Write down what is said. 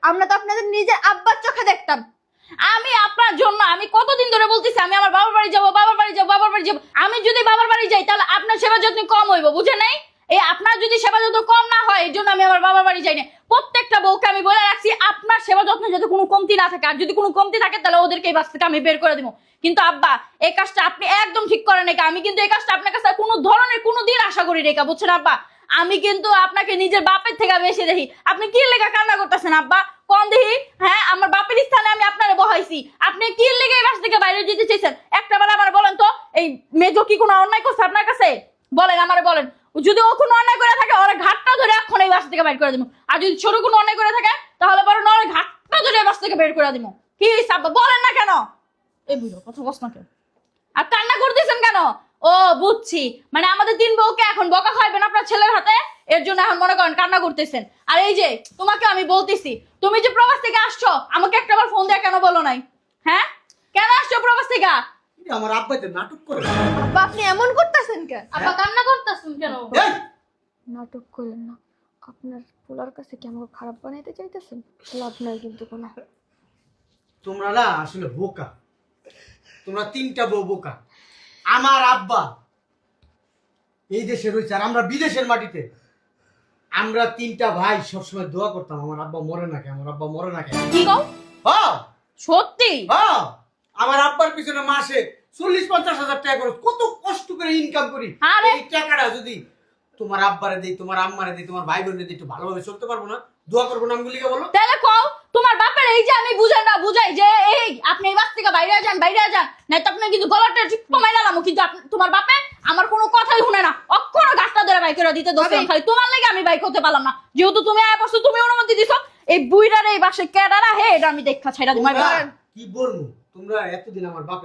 আমরা তো আপনাদের নিজের আব্বার চোখে দেখতাম। আমি আপনার জন্য আমি কতদিন ধরে বলতেছি আমি আমার বাবার বাড়ি যাবো, বাবার বাড়ি যাবো, বাবার বাড়ি যাবো। আমি যদি বাবার বাড়ি যাই তাহলে আপনার সেবা যত্ন কম হইব, বুঝে নাই? এই আপনার যদি সেবা যত্ন কম না হয় এই জন্য আমি আমার বাবার বাড়ি যাই না। প্রত্যেকটা বউকে আমি বলে রাখছি আপনার সেবা যত্ন যাতে কোনো কমতি না থাকে, আর যদি কোনো কমতি থাকে তাহলে ওদেরকে এই বাস থেকে আমি বের করে দিব। কিন্তু আব্বা এই কাজটা আপনি একদম ঠিক করেন না। আমি কিন্তু এই কাজটা আপনার কাছে কোনো ধরনের কোনো দিন আশা করি রেখা, বুঝছেন আব্বা? আমি কিন্তু আপনাকে নিজের বাপের থেকে বেশি দেখি। আপনি কি লেগে কান্না করতেছেন আব্বা? কোন দেখি? হ্যাঁ, আমার বাপের স্থানে আমি আপনারে বহাইছি, আপনি কি লেগে এই বাস থেকে বাইরে যেতে চাইছেন? একটা বার আমার বলেন তো, এই মেজো কি কোনো অন্যায় করছে আপনার কাছে? বলেন, আমারে বলেন। যদি ও কোনো অন্যায় করে থাকে ওর ঘাটটা ধরে এখন এই বাস থেকে বের করে দিব। আর যদি ছোট কোনো অন্যায় করে থাকে তাহলে বড় নয় ঘাটটা ধরে বাস থেকে বের করে দিব। কি হইছে আব্বা বলেন না কেন? এই বুঝো কথা বস না কেন? আর কান্না করতেছেন কেন? ও বুঝছি, মানে আমাদের তিন বউকে এখন বকা খাইবেন আপনার ছেলের হাতে, এর জন্য এখন মনে করেন কান্না করতেছেন। আর এই যে তোমাকে আমি বলতেছি, তুমি যে প্রবাস থেকে আসছো আমাকে একটাবার ফোন দিয়ে কেন বলো নাই? হ্যাঁ, কেন আসছো প্রবাস থেকে? আমার আব্বাইতে নাটক করে। আব্বা আপনি এমন করতেছেন কেন? আব্বা কান্না করতেছেন কেন? এই, নাটক করেন না। আপনার পোলার কাছে কি আমাকে খারাপ বানাইতে চাইতেছেন? লাভ নাই কিন্তু কোনো। তোমরা না আসলে বোকা, তোমরা তিনটা বউ বোকা। আমার আব্বা এই দেশে রয়েছে আর আমরা বিদেশের মাটিতে। আমরা তিনটা ভাই সবসময় দোয়া করতাম আমার আব্বা মরে না কেন, আমার আব্বা মরে না কেন। কি কও? হ্যাঁ সত্যি? হ্যাঁ, আমার আব্বার পিছনে মাসে 40-50 হাজার টাকা খরচ, কত কষ্ট করে ইনকাম করি। আরে! এই টাকাটা যদি তোমার আব্বারে দেই, তোমার আম্মারে দেই, তোমার ভাই বোনরে দেই, একটু ভালোভাবে চলতে পারবো না? দোয়া করবো না আমগুলিকে বলো? তাহলে কও তোমার বাপের এই যে আমি বুঝাই না বুঝাই যে এই আপনি এই বাস থেকে বাইরে যান, বাইরে যান, নাই তো আপনি কিন্তু গলাটা ঠিক কমাই লালাম, কিন্তু তোমার বাপে আমার কোনো কথাই শুনে না। অক্ষর গাছটা ধরে বাইক করে দিতে দোষ খালি তোমার লাগে আমি বাইক হতে পারলাম না। যেহেতু তুমি আয় বসছো, তুমি অনুমতি দিছো, এই বুইড়ারে এই বাসে কেডারা হে এটা আমি দেখা ছাইরা তোমার। কি বলবো, তোমরা এতদিন আমার বাপের